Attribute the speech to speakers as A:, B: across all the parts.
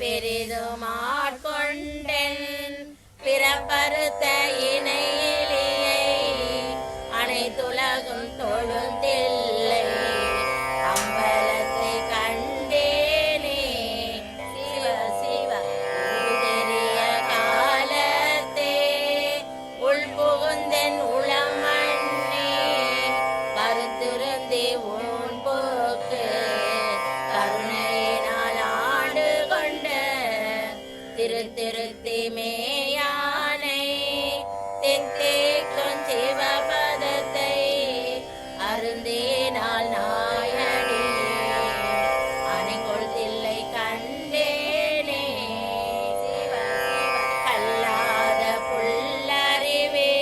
A: பெரிதும் ஆட்கொண்டேன் பிறப்பறுத்த இணையிலியை அனைத்துலகும் தொழுந்தில்லை அம்பலத்தை கண்டேனே சிவ சிவ உதறிய காலத்தே உள்புகுந்தென் உளமண்ணே கருத்துருந்தி உன் போக்கு கருணையினால் ஆண்டு கொண்ட திருத்தி மேயானை தெத்தேக்கும் சிவபதத்தை அருந்தினால் நாயடி அணைகொள் தில்லை கண்டேனே சிவ கல்லாத புல்லறிவே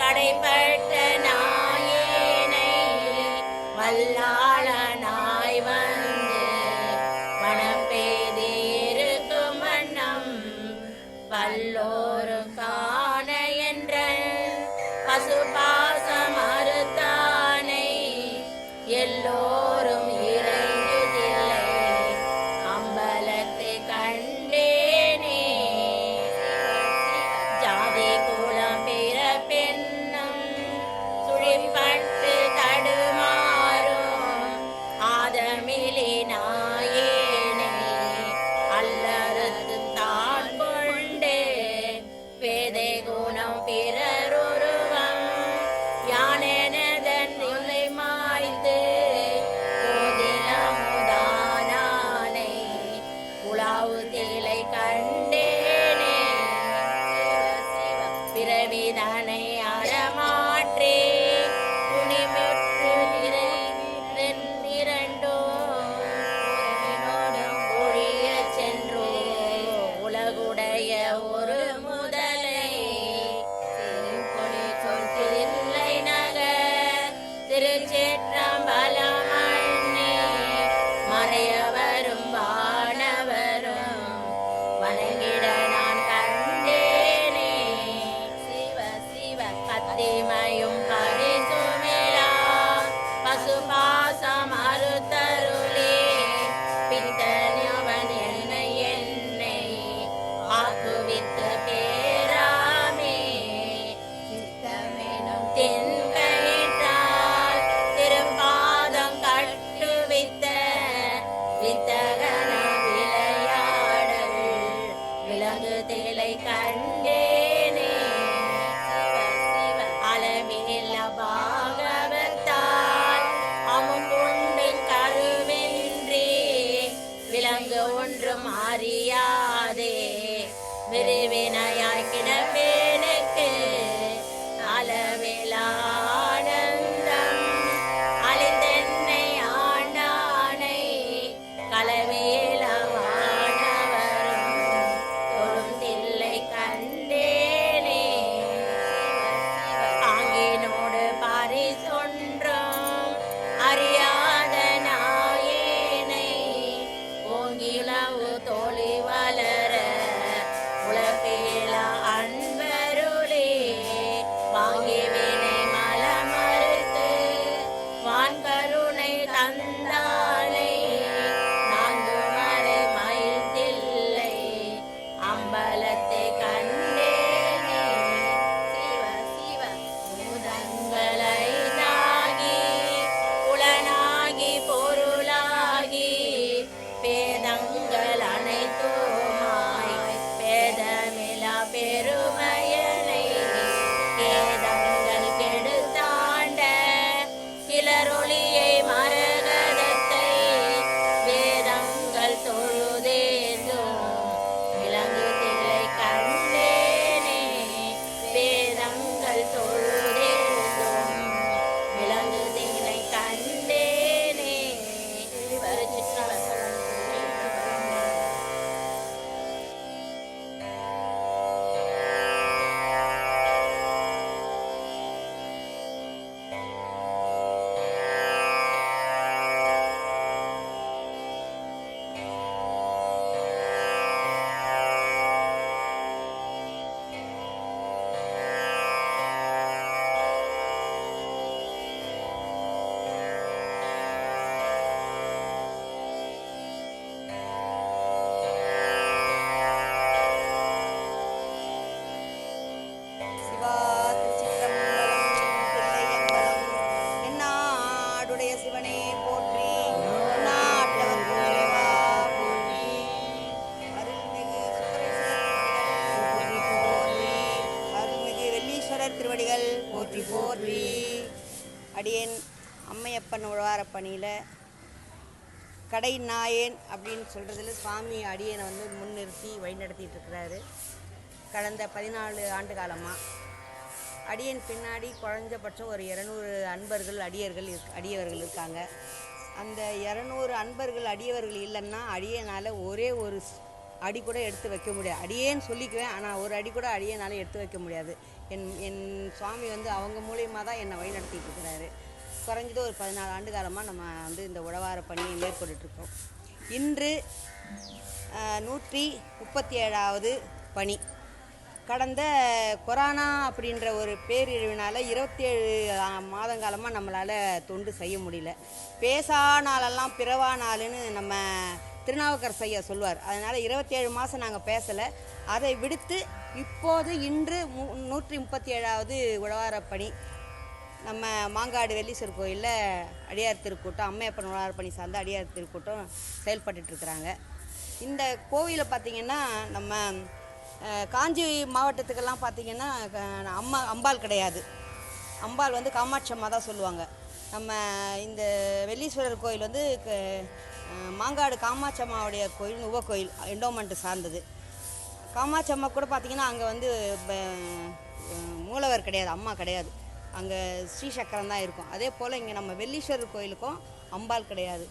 A: கடைப்பட்ட நாயேனை வல்லாளனாய் வந்து மனப்பேதி இருக்கும் வண்ணம் பல்லோரும் காண என்ற பசுபாச மறுத்தானை எல்லோரும் இறைஞ்சுதில்லை அம்பலத்தை கண்டேனே ஜாதி குலம் பிறப்பென்னும் சுழிப்பட்டு தடுமாறும் ஆதமிலி நாயேனை அல்லறுத்து தான் கொண்டே பேதை குணம் பிறருருவம் யானெனதன் நிலை மாய்ந்து போதிலமுதானானை உலாவு திலை கண்டேனே பிறவிதனை அறமாற்றே துணிமெற்று இரண்டோ ஒழிய சென்றோ உலகுடைய ஒரு முதலை சொல்லை நகர் திருச்சேற்றம்பலமண்ணே மறையவரும் வானவரும் வணங்கிட நான் கண்டேனே சிவ சிவ கத்திமையும் பரிசுமிழா பசுபாசம் அறுத்தருளே பித்தனவன் என்னை ஆக்குவித்த பேராமே சித்தமெனும் தென்கயிற்றால் திருப்பாதம் கட்டுவித்த வித்தகன விளையாடல் விலங்கு திலை கண்டேனே சிவ சிவ அளவில்ல பாகவத்தால் அமுங்குண்டின் கருவின்றி விலங்கு ஒன்றும் அறியாதே விரிவினையாய் கிடப்பேனுக்கு அளவிலானந்தம் அழிந்தென்னை ஆண்டானை களவேலவானவரும் தொழுந்தில்லை கண்டேனே ஆங்கினோடு பரிசொன்றும் அறியாத நாயேனை ஓங்கிலவு தோழி வளர உலப்பேல அன்பர்
B: அடியேன் அம்மையப்பன் உழவார பணியில் கடை நாயேன் அப்படின்னு சொல்கிறதுல சுவாமி அடியேனை வந்து முன்னிறுத்தி வழிநடத்திட்டு இருக்கிறாரு. கடந்த 14 ஆண்டு காலமாக அடியேன் பின்னாடி குறைஞ்சபட்சம் ஒரு 200 அன்பர்கள் அடியவர்கள் இருக்காங்க. அந்த 200 அன்பர்கள் அடியவர்கள் இல்லைன்னா அடியனால் ஒரே ஒரு அடி கூட எடுத்து வைக்க முடியாது. அடியேன்னு சொல்லிக்குவேன், ஆனால் ஒரு அடி கூட அடியனால் எடுத்து வைக்க முடியாது. என் சுவாமி வந்து அவங்க மூலியமாக தான் என்னை வழிநடத்திட்டு இருக்கிறாரு. குறைஞ்சது ஒரு 14 ஆண்டு காலமாக நம்ம வந்து இந்த உழவார பணியை மேற்கொண்டுட்ருக்கோம். இன்று 137வது பணி. கடந்த கொரோனா அப்படின்ற ஒரு பேரிழிவினால் 27 மாதங்காலமாக நம்மளால் தொண்டு செய்ய முடியல. பேசா நாளெல்லாம் பிறவா நாளுன்னு நம்ம திருநாவுக்கரசு ஐயா சொல்லுவார். அதனால் 27 மாதம் நாங்கள் பேசலை. அதை விடுத்து இப்போது இன்று 137வது உழவார பணி நம்ம மாங்காடு வெள்ளீஸ்வரர் கோயிலில் அடியார் திருக்கூட்டம், அம்மையப்பன் உழவார பணி சார்ந்த அடியார் திருக்கூட்டம் செயல்பட்டுருக்குறாங்க. இந்த கோவிலை பார்த்திங்கன்னா நம்ம காஞ்சி மாவட்டத்துக்கெல்லாம் பார்த்திங்கன்னா அம்பாள் கிடையாது. அம்பாள் வந்து காமாட்சி அம்மா தான் சொல்லுவாங்க. நம்ம இந்த வெள்ளீஸ்வரர் கோயில் வந்து மாங்காடு காமாட்சி அம்மாவுடைய கோயில், உபகோயில், எண்டோமெண்ட்டு சார்ந்தது. காமாட்சி அம்மா கூட பார்த்திங்கன்னா அங்கே வந்து மூலவர் கிடையாது, அம்மா கிடையாது. அங்கே ஸ்ரீசக்கரம் தான் இருக்கும். அதே போல் இங்கே நம்ம வெள்ளீஸ்வரர் கோயிலுக்கும் அம்பாள் கிடையாது.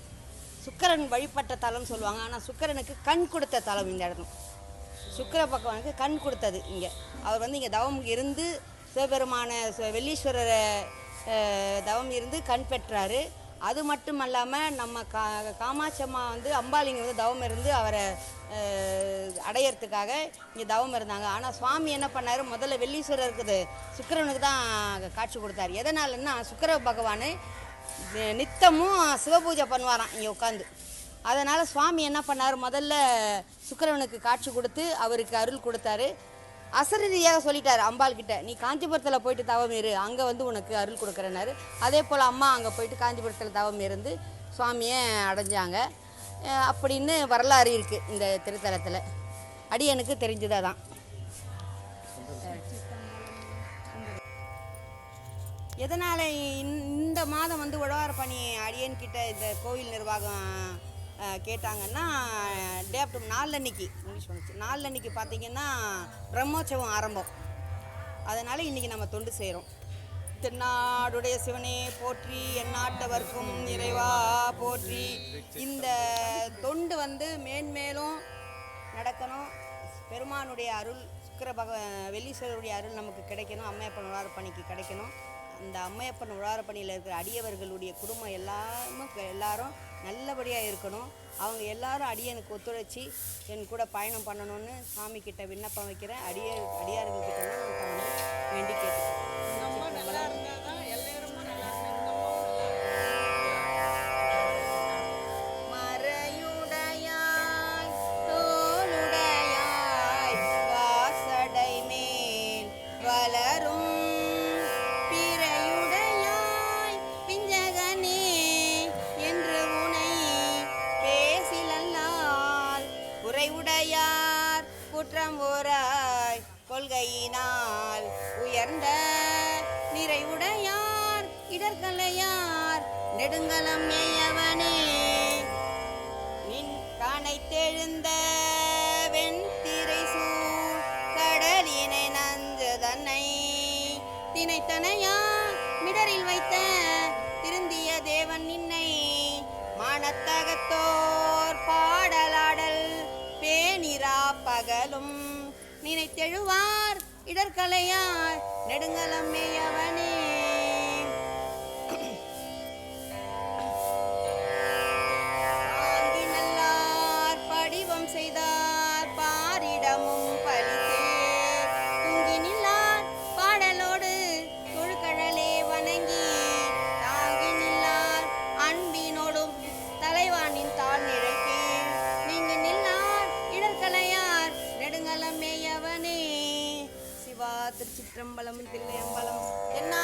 B: சுக்கிரன் வழிபட்ட தலம்னு சொல்லுவாங்க. ஆனால் சுக்கிரனுக்கு கண் கொடுத்த தலம் இந்த இடம். சுக்கிர பகவானுக்கு கண் கொடுத்தது இங்கே. அவர் வந்து இங்கே தவம் இருந்து சிவபெருமான வெள்ளீஸ்வரரை தவம் இருந்து கண் பெற்றார். அது மட்டும் இல்லாமல் நம்ம காமாட்சி அம்மா வந்து அம்பாள் இங்கே வந்து தவம் இருந்து அவரை அடையிறதுக்காக இங்கே தவம் இருந்தாங்க. ஆனால் சுவாமி என்ன பண்ணார், முதல்ல வெள்ளீஸ்வரருக்கு சுக்கிரனுக்கு தான் காட்சி கொடுத்தார். எதனாலன்னா சுக்கிர பகவான் நித்தமும் சிவபூஜை பண்ணுவாராம் இங்கே உட்காந்து. அதனால் சுவாமி என்ன பண்ணார், முதல்ல சுக்கிரனுக்கு காட்சி கொடுத்து அவருக்கு அருள் கொடுத்தாரு. அசரீதியாக சொல்லிட்டார் அம்பாள்கிட்ட, நீ காஞ்சிபுரத்தில் போயிட்டு தவம் இரு, அங்கே வந்து உனக்கு அருள் கொடுக்குறேனாரு. அதே போல் அம்மா அங்கே போயிட்டு காஞ்சிபுரத்தில் தவம் இருந்து சுவாமியை அடைஞ்சாங்க அப்படின்னு வரலாறு இருக்குது இந்த திருத்தலத்தில். அடியனுக்கு தெரிஞ்சது தான். எதனால் இந்த மாதம் வந்து உழவார பணி அடியன்கிட்ட இந்த கோவில் நிர்வாகம் கேட்டாங்கன்னா, டே ஆஃப்டர் நாளன்னைக்கு இங்கிலீஷ் வந்துச்சு, நாளன்னைக்கு பார்த்திங்கன்னா பிரம்மோற்சவம் ஆரம்பம். அதனால் இன்றைக்கி நம்ம தொண்டு செய்கிறோம். தென்னாடுடைய சிவனே போற்றி, எந்நாட்டவர்க்கும் இறைவா போற்றி. இந்த தொண்டு வந்து மேன்மேலும் நடக்கணும். பெருமானுடைய அருள், வெள்ளீஸ்வரருடைய அருள் நமக்கு கிடைக்கணும். அம்மையப்பன் உழவார பணிக்கு கிடைக்கணும். அந்த அம்மையப்பன் உழவார பணியில் இருக்கிற அடியவர்களுடைய குடும்பம் எல்லாரும் நல்லபடியாக இருக்கணும். அவங்க எல்லாரும் அடியனுக்கு ஒத்துழைச்சி என் கூட பயணம் பண்ணணும்னு சாமிக்கிட்ட விண்ணப்பம் வைக்கிறேன். அடியார்கள்கிட்ட நான் வேண்டி கேட்டுக்கிறேன். குற்றம் ஓராய் கொள்கையினால் உயர்ந்த நிறைவுடையார் இடர்களையார் நெடுங்கலம் மேயவனே, நின் காணைத்தெழுந்த வெண்திரை சூழ் கடலினை நஞ்சு தன்னை தினைத்தனையா மிடரில் வைத்த திருந்திய தேவன் நின்னை மானத்தகத்தோர் பாடலாடல் பேணிரா பகலும் நினைத்தெழுவார் இடர்களையார் நெடுங்கலம் மேயவனே. ஆங்கி நல்லார் படிவம் செய்தார் பாரிடமும் பலித்தேர் துங்கி நில்லார் பாடலோடு தொழுகழலே வணங்கி தாங்கி நில்லார் அன்பினோடும் தலைவானின் தாழ் நிழற்கே நீங்கி நில்லார் இடர்களையார் நெடுங்கலம் மேயவனே. சிவா திருச்சிற்றம்பலம் தில்லையம்பலம் என்ன